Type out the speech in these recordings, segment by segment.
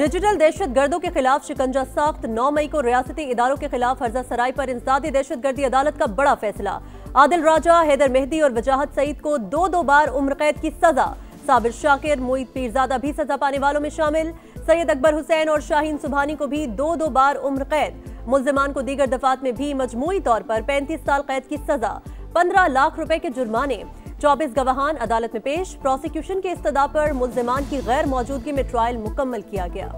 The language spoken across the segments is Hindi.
डिजिटल दहशतगर्दों के खिलाफ शिकंजा सख्त। 9 मई को रियासती इदारों के खिलाफ हर्जा सराय पर इंसदादी दहशतगर्दी अदालत का बड़ा फैसला। आदिल राजा, हैदर मेहदी और वजाहत सईद को 2-2 बार उम्र कैद की सजा। साबिर शाकिर, मोईद पीरजादा भी सजा पाने वालों में शामिल। सैयद अकबर हुसैन और शाहीन सुबहानी को भी 2-2 बार उम्र कैद। मुल्जिमान को दीगर दफात में भी मजमूई तौर पर 35 साल कैद की सजा, 15 लाख रुपए के जुर्माने। 24 गवाहान अदालत में पेश। प्रोसिक्यूशन के इस्तदा पर मुल्जिमान की गैर मौजूदगी में ट्रायल मुकम्मल किया गया।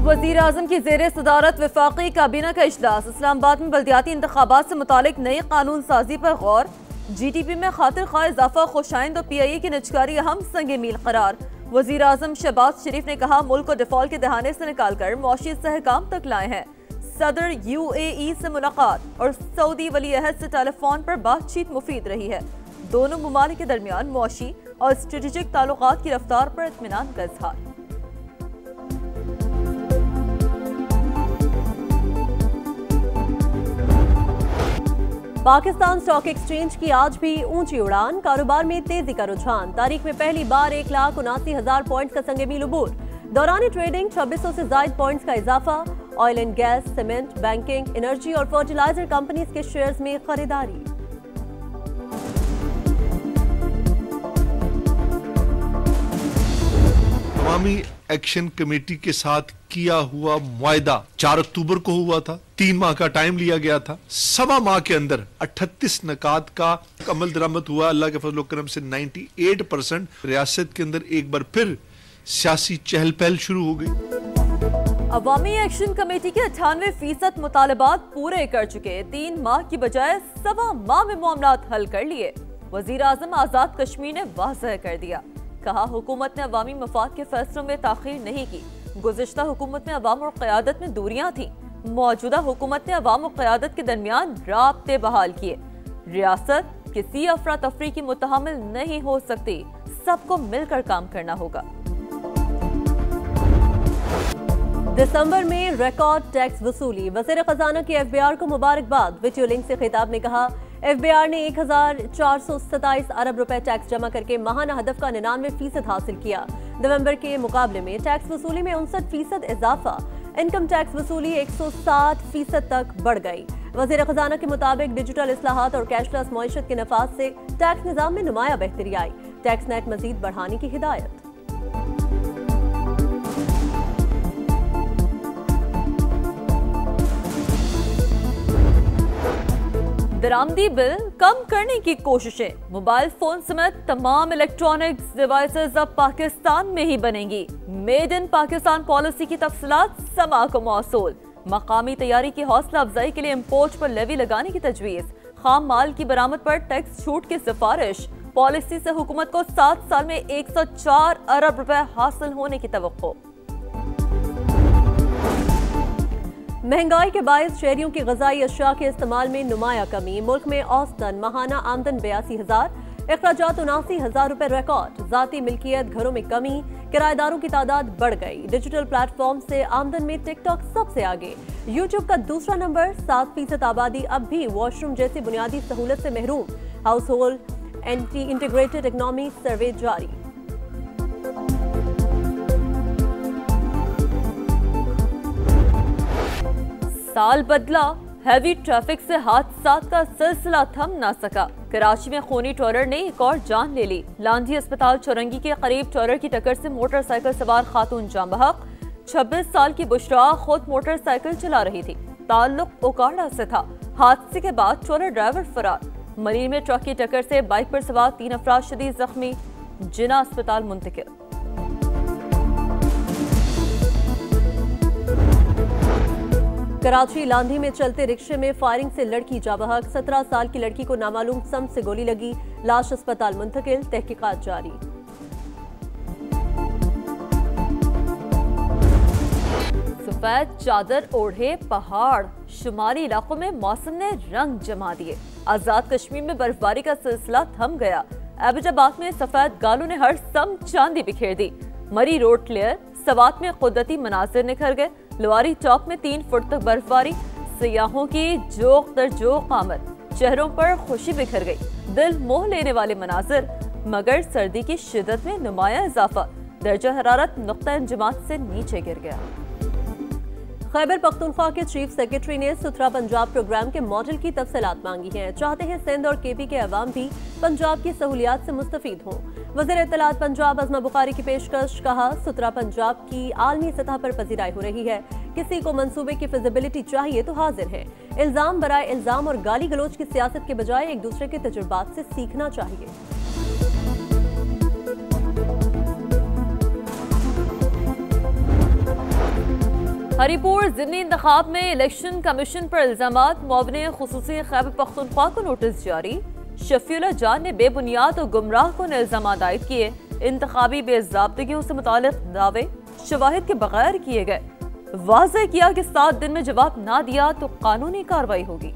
वज़ीर आज़म की ज़ेरे सदारत वफाकी काबीना का इजलास। इस्लामाबाद में बल्दियाती इंतखाबात से मुतालिक नई कानून साजी पर गौर। GDP में खातिर खा इजाफा खुशाइंद और PIA की निजकारी अहम संग मील करार। वज़ीर आज़म शहबाज शरीफ ने कहा मुल्क को डिफॉल्ट के दहाने से निकालकर मुआशी इस्तेहकाम तक लाए हैं। सदर UAE से मुलाकात और सऊदी वली अहद से टेलीफोन पर बातचीत मुफीद रही है। दोनों ममालिक के दरमियान मुआशी और स्ट्रेटेजिक ताल्लुकात की रफ्तार पर इत्मीनान का इजहार। पाकिस्तान स्टॉक एक्सचेंज की आज भी ऊंची उड़ान। कारोबार में तेजी का रुझान। तारीख में पहली बार 1,79,000 पॉइंट्स का संग मील उबूर। दौरान ट्रेडिंग 2600 से ज्यादा पॉइंट्स का इजाफा। Oil and gas, cement, banking, energy और फर्टिलाइजर कंपनीज के शेयर्स में खरीदारी। अवामी एक्शन कमेटी के साथ किया हुआ मुआहदा 4 अक्टूबर को हुआ था। 3 माह का टाइम लिया गया था। 1.25 माह के अंदर 38 नकात का अमल दरामद हुआ। अल्लाह के फजल करम से 98% रियासत के अंदर एक बार फिर सियासी चहल पहल शुरू हो गई। अवामी एक्शन कमेटी के 98% मुतालबात पूरे कर चुके। 3 माह की बजाय 1.25 माह में मामलात हल कर लिए। वजीर आजम आजाद कश्मीर ने वाज़ह कर दिया। कहा हुकूमत ने अवामी मफाद के फैसलों में ताखीर नहीं की। गुज़िश्ता हुकूमत में अवाम और क़यादत में दूरियां थी। मौजूदा हुकूमत ने अवाम और क़यादत के दरमियान राब्ते बहाल किए। रियासत किसी अफरा तफरी की मुतहम्मिल नहीं हो सकती। सबको मिलकर काम करना होगा। दिसंबर में रिकॉर्ड टैक्स वसूली। वज़ीर खजाना की FBR को मुबारकबाद। वीडियो लिंक से खिताब में कहा FBR ने 1,427 अरब रुपए टैक्स जमा करके माहाना हदफ का 99% हासिल किया। नवंबर के मुकाबले में टैक्स वसूली में 59% इजाफा। इनकम टैक्स वसूली 160% तक बढ़ गई। वज़ीर खजाना के मुताबिक डिजिटल इस्लाहात और कैशलेस मईशत के नफाज से टैक्स निज़ाम में नुमाया बेहतरी आई। टैक्स नेट मजीद बढ़ाने की हिदायत। दरामदी बिल कम करने की कोशिशें। मोबाइल फोन समेत तमाम इलेक्ट्रॉनिक्स डिवाइसेस अब पाकिस्तान में ही बनेंगी। मेड इन पाकिस्तान पॉलिसी की तफसीलात समा को मौसूल। मकामी तैयारी की हौसला अफजाई के लिए इम्पोर्ट पर लेवी लगाने की तजवीज़। खाम माल की बरामद पर टैक्स छूट की सिफारिश। पॉलिसी से हुकूमत को 7 साल में 104 अरब रुपए हासिल होने की तवक्को। महंगाई के बायस शहरियों की ग़िज़ाई अशिया के इस्तेमाल में नुमाया कमी। मुल्क में औसतन माहाना आमदन 82,000, अखराजात 79,000 रुपए रिकॉर्ड। ज़ाती मिल्कियत घरों में कमी, किराएदारों की तादाद बढ़ गई। डिजिटल प्लेटफॉर्म से आमदन में टिकटॉक सबसे आगे। यूट्यूब का दूसरा नंबर। 7% आबादी अब भी वॉशरूम जैसी बुनियादी सहूलत से महरूम। Household anti integrated economy survey जारी। साल बदला, हैवी ट्रैफिक से हादसात का सिलसिला थम ना सका। कराची में खूनी ट्रॉलर ने एक और जान ले ली। लांधी अस्पताल चौरंगी के करीब ट्रॉलर की टक्कर से मोटरसाइकिल सवार खातून जान बहक। 26 साल की बुशरा खुद मोटरसाइकिल चला रही थी। ताल्लुक ओकाड़ा से था। हादसे के बाद ट्रॉलर ड्राइवर फरार। मरीन में ट्रक की टक्कर से बाइक पर सवार 3 अफराद शदीद जख्मी, जिना अस्पताल मुंतकिल। कराची लांधी में चलते रिक्शे में फायरिंग से लड़की जाबहक। 17 साल की लड़की को नामालूम सम से गोली लगी। लाश अस्पताल मुंतकिल, तहकीकात जारी। सफेद चादर ओढ़े पहाड़। शुमारी इलाकों में मौसम ने रंग जमा दिए। आजाद कश्मीर में बर्फबारी का सिलसिला थम गया। एबटाबाद में सफेद गालों ने हर सम चांदी बिखेर दी। मरी रोड क्लियर। सवात में कुदरती मनाजिर निखर गए। लवारी टॉप में 3 फुट तक बर्फबारी। सयाहों की जोक दर जोक आमद। चेहरों पर खुशी बिखर गई, दिल मोह लेने वाले मनाजिर, मगर सर्दी की शिद्दत में नुमाया इजाफा, दर्जा हरारत नुक्ता इंजमात से नीचे गिर गया। खैबर पख्तूनख्वा के चीफ सेक्रेटरी ने सुथरा पंजाब प्रोग्राम के मॉडल की तफसीलात मांगी हैं। चाहते हैं सिंध और केपी के अवाम भी पंजाब की सहूलियात से मुस्तफीद हों। वज़ीर इत्तलात पंजाब अज़मा बुखारी की पेशकश, कहा सुथरा पंजाब की आलमी सतह पर पजीराई हो रही है, किसी को मंसूबे की फिजिबिलिटी चाहिए तो हाजिर है। इल्जाम बराए इल्जाम और गाली गलोच की सियासत के बजाय एक दूसरे के तजुर्बात से सीखना चाहिए। हरीपुर ज़िमनी इंतखाब में इलेक्शन कमीशन पर इल्जामात, मुआविन खुसूसी खैबर पख्तूनख्वा को नोटिस जारी। शफीउल्लाह जान ने बेबुनियाद और गुमराह को इल्जाम आयद किए। इंतखाबी बेज़ाब्तगियों से मुतालिक दावे शवाहिद के बगैर किए गए। वाज़ेह किया कि 7 दिन में जवाब ना दिया तो कानूनी कार्रवाई होगी।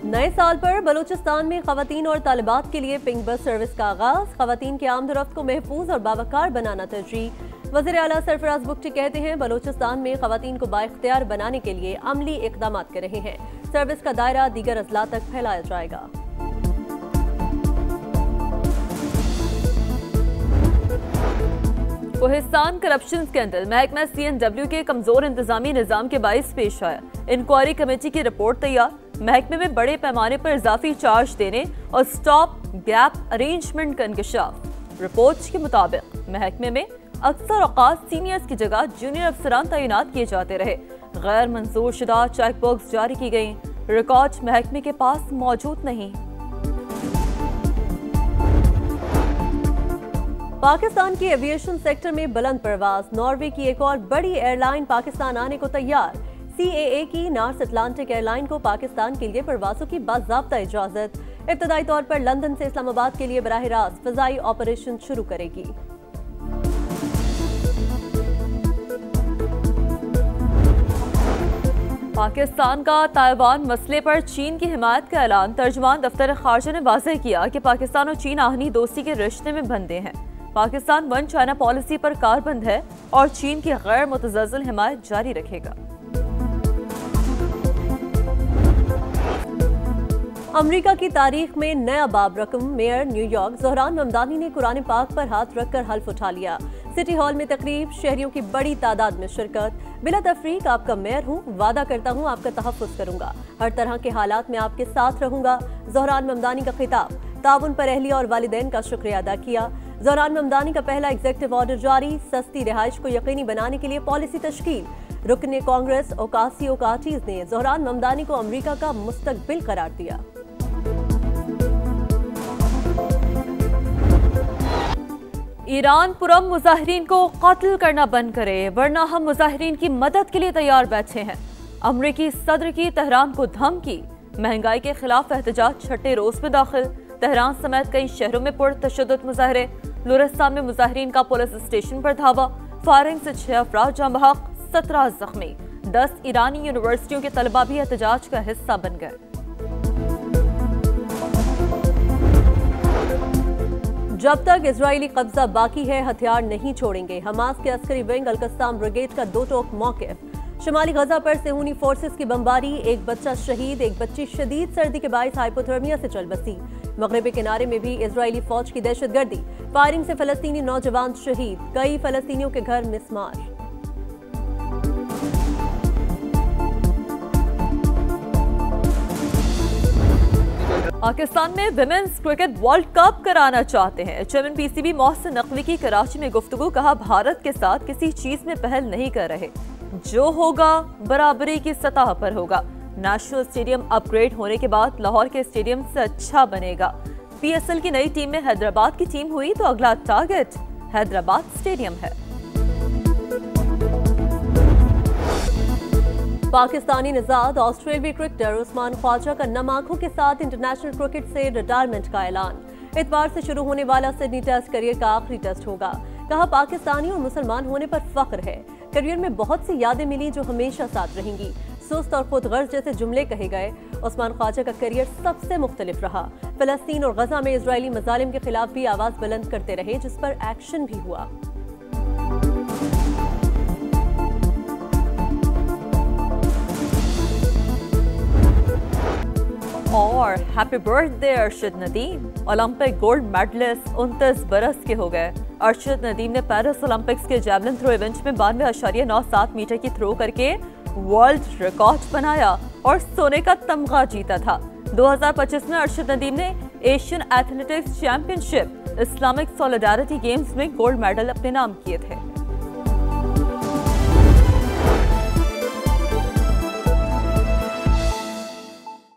नए साल पर बलूचिस्तान में खवातीन और तालिबात के लिए पिंक बस सर्विस का आगाज, खवातीन के आमदरफ्त को महफूज और बावकार बनाना तरजीह। वज़ीर आला सरफराज बुगटी कहते हैं बलूचिस्तान में खवातीन को बाइख्तियार बनाने के लिए अमली इक़दाम कर रहे हैं। सर्विस का दायरा दीगर अजला तक फैलाया जाएगा। कोहिस्तान करप्शन स्कैंडल, महकमा CNW के कमजोर इंतजामी निजाम के बाइस पेश आया। इंक्वायरी कमेटी की रिपोर्ट तैयार, महकमे में बड़े पैमाने पर इजाफी चार्ज देने और स्टॉप गैप अरेंजमेंट का इंकशाफ। रिपोर्ट के मुताबिक महकमे में अक्सर औकात सीनियर्स की जगह जूनियर अफसरान तैनात किए जाते रहे। गैर मंजूर शुदा चेक बुक्स जारी की गई, रिकॉर्ड महकमे के पास मौजूद नहीं। पाकिस्तान की एविएशन सेक्टर में बुलंद परवाज, नॉर्वे की एक और बड़ी एयरलाइन पाकिस्तान आने को तैयार। CAA की नॉर्थ अटलांटिक एयरलाइन को पाकिस्तान के लिए परवाजों की बाज़ाब्ता इजाजत। इब्तदाई तौर पर लंदन से इस्लामाबाद के लिए बराह रास्त फ़ज़ाई ऑपरेशन शुरू करेगी। पाकिस्तान का ताइवान मसले पर चीन की हिमायत का ऐलान, तर्जुमान दफ्तर खारजा ने वाज़ेह किया कि पाकिस्तान और चीन आहनी दोस्ती के रिश्ते में बंधे हैं। पाकिस्तान वन चाइना पॉलिसी पर कारबंद है और चीन की गैर मुतज़लज़ल हिमायत जारी रखेगा। अमेरिका की तारीख में नया बाब रकम, मेयर न्यूयॉर्क ज़ोहरान ममदानी ने कुरान पाक पर हाथ रखकर हल्फ उठा लिया। सिटी हॉल में तकरीब, शहरियों की बड़ी तादाद में शिरकत। बिला तफरीक आपका मेयर हूँ, वादा करता हूँ आपका तहफ़्फ़ुज़ करूंगा, हर तरह के हालात में आपके साथ रहूंगा। ज़ोहरान ममदानी का खिताब, ताउन पर अहलिया और वालिदैन का शुक्रिया अदा किया। ज़ोहरान ममदानी का पहला एग्जीक्यूटिव ऑर्डर जारी, सस्ती रिहाइश को यकीनी बनाने के लिए पॉलिसी तश्कील। रुकने कांग्रेस ओकासी ओकाटीज ने ज़ोहरान ममदानी को अमेरिका का मुस्तकबिल करार दिया। ईरान पुरम मुजाहिरीन को कत्ल करना बंद करे वरना हम मुजाहिरीन की मदद के लिए तैयार बैठे हैं। अमरीकी सदर की तेहरान को धमकी, महंगाई के खिलाफ एहतजाज छठे रोज में दाखिल। तेहरान समेत कई शहरों में पुरतशद्दुद मुजाहरे। लुरिस्तान में मुजाहिरीन का पुलिस स्टेशन पर धावा, फायरिंग से 6 अफराद जाँ बहक, 17 जख्मी। 10 ईरानी यूनिवर्सिटियों के तलबा भी एहतजाज का हिस्सा बन गए। जब तक इजरायली कब्जा बाकी है हथियार नहीं छोड़ेंगे, हमास के अस्करी विंग अल-कस्साम ब्रिगेड का दो टोक मौक़िफ़। शुमाली गजा पर सेहूनी फोर्सेस की बमबारी, एक बच्चा शहीद, एक बच्ची शदीद सर्दी के बायस हाइपोथर्मिया से चल बसी। मगरबी किनारे में भी इजरायली फौज की दहशतगर्दी, फायरिंग से फलस्तीनी नौजवान शहीद, कई फलस्तीनियों के घर मिसमार। पाकिस्तान में विमेंस क्रिकेट वर्ल्ड कप कराना चाहते हैं। चेयरमैन PCB मोहसिन नकवी की कराची में गुफ्तगू, कहा भारत के साथ किसी चीज में पहल नहीं कर रहे, जो होगा बराबरी की सतह पर होगा। नेशनल स्टेडियम अपग्रेड होने के बाद लाहौर के स्टेडियम से अच्छा बनेगा। PSL की नई टीम में हैदराबाद की टीम हुई तो अगला टारगेट हैदराबाद स्टेडियम है। पाकिस्तानी निजाद ऑस्ट्रेलियाई क्रिकेटर उस्मान ख्वाजा का नम आंखों के साथ इंटरनेशनल क्रिकेट से रिटायरमेंट का ऐलान। इतवार से शुरू होने वाला सिडनी टेस्ट करियर का आखिरी टेस्ट होगा। कहा पाकिस्तानी और मुसलमान होने पर फख्र है, करियर में बहुत सी यादें मिली जो हमेशा साथ रहेंगी। सुस्त और खुदगर्ज जैसे जुमले कहे गए। उस्मान ख्वाजा का करियर सबसे मुख्तलिफ रहा। फलस्तीन और गजा में इजरायली मजालिम के खिलाफ भी आवाज बुलंद करते रहे, जिस पर एक्शन भी हुआ। और happy birthday Arshad Nadeem. Olympic gold medallist 29 बरस के हो गए। अरशद नदीम ने पेरिस ओलंपिक्स के जैवलिन थ्रो इवेंट में 92.97 मीटर की थ्रो करके वर्ल्ड रिकॉर्ड बनाया और सोने का तमगा जीता था। 2025 में अरशद नदीम ने Asian athletics championship Islamic solidarity games में गोल्ड मेडल अपने नाम किए थे।